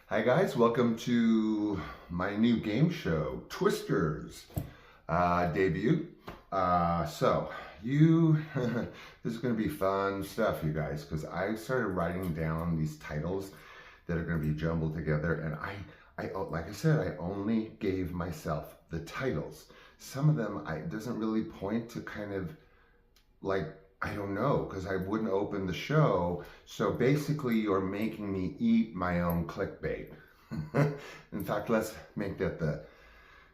Hi guys, welcome to my new game show, Twisters, debut. So you, this is going to be fun stuff, you guys, because I started writing down these titles that are going to be jumbled together, and like I said, I only gave myself the titles. Some of them, it doesn't really point to kind of like, I don't know, because I wouldn't open the show. So basically, you're making me eat my own clickbait. In fact, let's make that the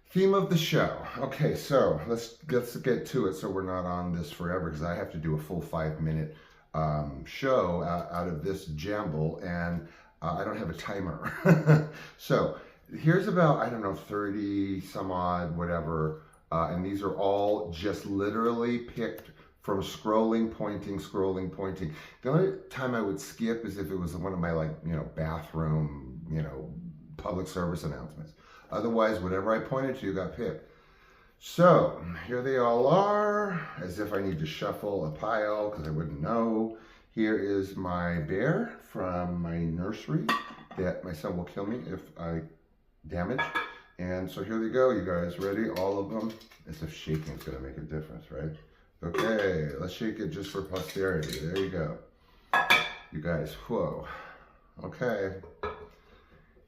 theme of the show. Okay, so let's get to it so we're not on this forever, because I have to do a full 5-minute show out of this jumble, and I don't have a timer. So here's about, I don't know, 30 some odd, whatever. And these are all just literally picked from scrolling, pointing. The only time I would skip is if it was one of my, like, bathroom, public service announcements. Otherwise, whatever I pointed to got picked. So here they all are, as if I need to shuffle a pile because I wouldn't know. Here is my bear from my nursery that my son will kill me if I damage. And so here they go, you guys. Ready? All of them. As if shaking is going to make a difference, right? Okay, let's shake it just for posterity. There you go. You guys, whoa. Okay.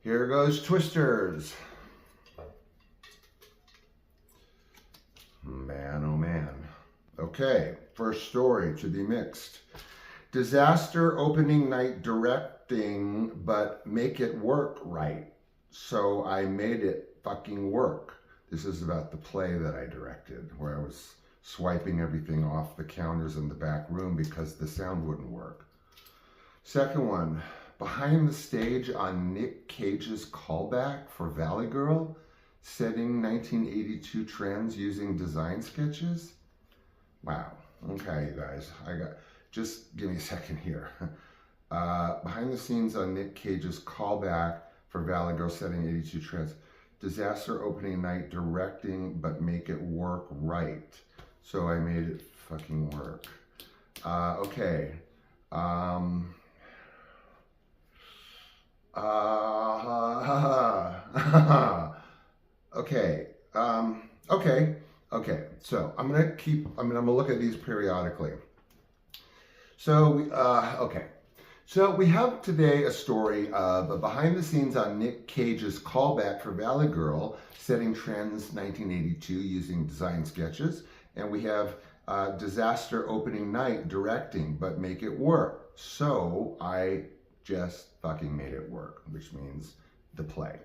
Here goes Twisters. Man, oh man. Okay, first story to be mixed. Disaster opening night directing, but make it work right. So I made it fucking work. This is about the play that I directed, where I was swiping everything off the counters in the back room because the sound wouldn't work. Second one, behind the stage on Nick Cage's Callback for Valley Girl, setting 1982 trends using design sketches. Wow. Okay, you guys, just give me a second here. Behind the scenes on Nick Cage's Callback for Valley Girl, setting 82 trends. Disaster opening night directing, but make it work right. So I made it fucking work. Okay. Okay. Okay. So I'm gonna look at these periodically. So okay. So we have today a story of behind the scenes on Nick Cage's Callback for Valley Girl, setting trends 1982 using design sketches. And we have disaster opening night directing, but make it work. So I just fucking made it work, which means the play.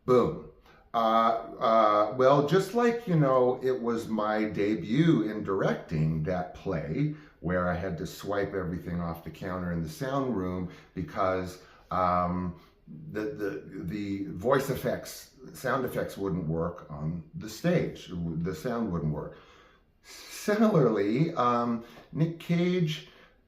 Boom. Well, just like, it was my debut in directing that play, where I had to swipe everything off the counter in the sound room because the voice effects, sound effects wouldn't work on the stage. The sound wouldn't work. Similarly, Nick Cage,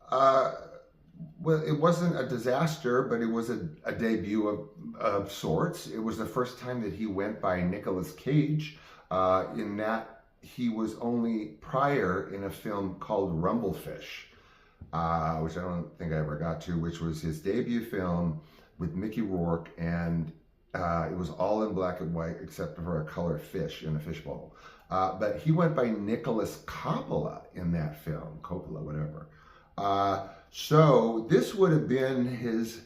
well, it wasn't a disaster, but it was a debut of sorts. It was the first time that he went by Nicolas Cage, in that he was only prior in a film called Rumblefish, which I don't think I ever got to, which was his debut film with Mickey Rourke, and it was all in black and white except for a color fish in a fishbowl. But he went by Nicholas Coppola in that film, Coppola, whatever. So this would have been his,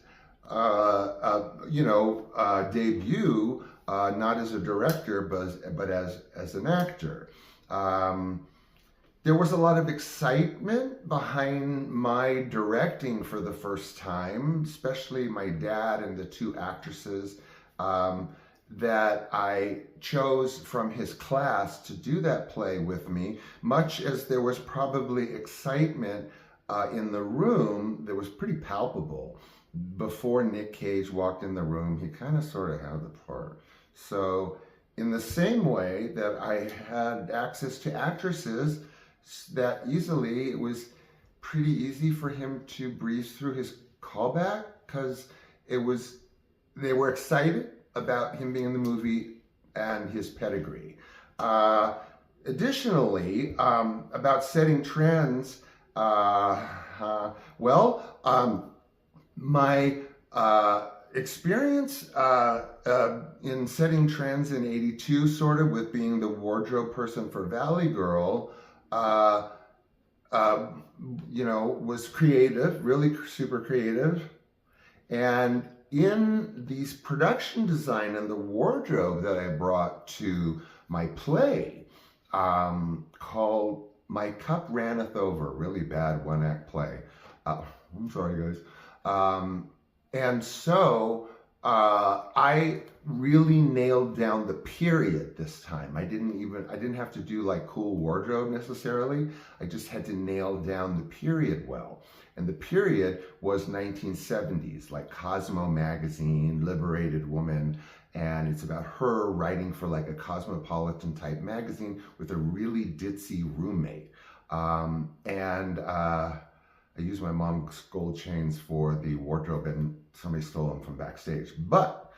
debut, not as a director, but as an actor. There was a lot of excitement behind my directing for the first time, especially my dad and the two actresses that I chose from his class to do that play with me, much as there was probably excitement in the room that was pretty palpable. Before Nick Cage walked in the room, he kind of sort of had the part. So in the same way that I had access to actresses that easily, it was pretty easy for him to breeze through his callback because they were excited about him being in the movie and his pedigree. Additionally, about setting trends, my experience in setting trends in '82, sort of with being the wardrobe person for Valley Girl, was creative, really super creative. And in these production design and the wardrobe that I brought to my play, called My Cup Ranneth Over, really bad one-act play. I'm sorry, guys. And so I really nailed down the period this time. I didn't have to do like cool wardrobe necessarily. I just had to nail down the period well. And the period was 1970s, like Cosmo magazine, Liberated Woman. And it's about her writing for like a cosmopolitan type magazine with a really ditzy roommate. I used my mom's gold chains for the wardrobe and somebody stole them from backstage. But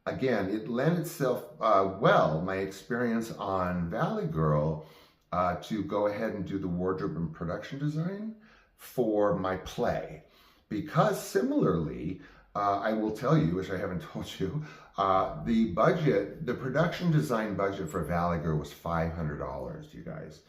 again, it lent itself well, my experience on Valley Girl, to go ahead and do the wardrobe and production design for my play. Because similarly, I will tell you, which I haven't told you, the production design budget for Valley Girl was $500, you guys.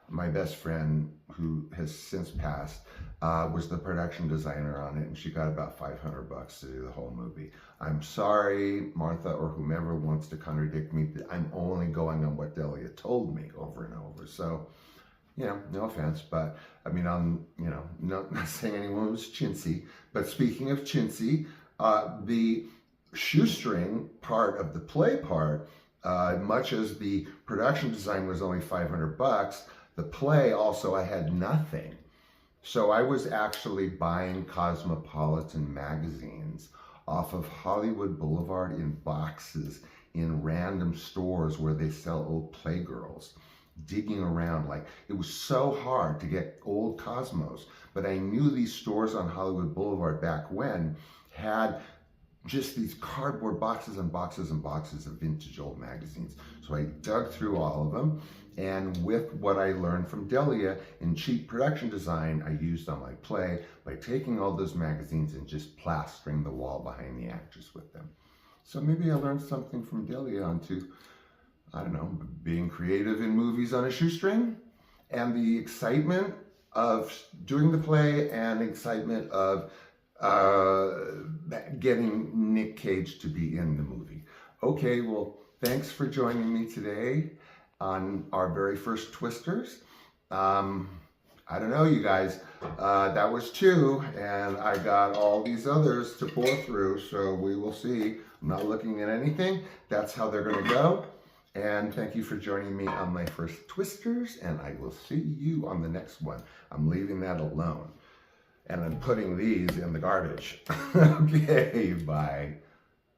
My best friend, who has since passed, was the production designer on it, and she got about $500 to do the whole movie. I'm sorry, Martha, or whomever wants to contradict me. I'm only going on what Delia told me over and over. So, no offense, but I mean, not saying anyone was chintzy. But speaking of chintzy, the shoestring part of the play part, much as the production design was only $500, the play also, I had nothing. So I was actually buying cosmopolitan magazines off of Hollywood Boulevard in boxes in random stores where they sell old Playgirls, digging around. Like, it was so hard to get old Cosmos, but I knew these stores on Hollywood Boulevard back when had just these cardboard boxes and boxes and boxes of vintage old magazines. So I dug through all of them, and with what I learned from Delia in cheap production design, I used on my play by taking all those magazines and just plastering the wall behind the actress with them. So maybe I learned something from Delia onto, I don't know, being creative in movies on a shoestring, and the excitement of doing the play and excitement of getting Nick Cage to be in the movie. Okay, well, thanks for joining me today on our very first Twisters. I don't know, you guys, that was 2, and I got all these others to pour through, so we will see. I'm not looking at anything. That's how they're gonna go. And thank you for joining me on my first Twisters, and I will see you on the next one. I'm leaving that alone. And I'm putting these in the garbage. Okay, bye.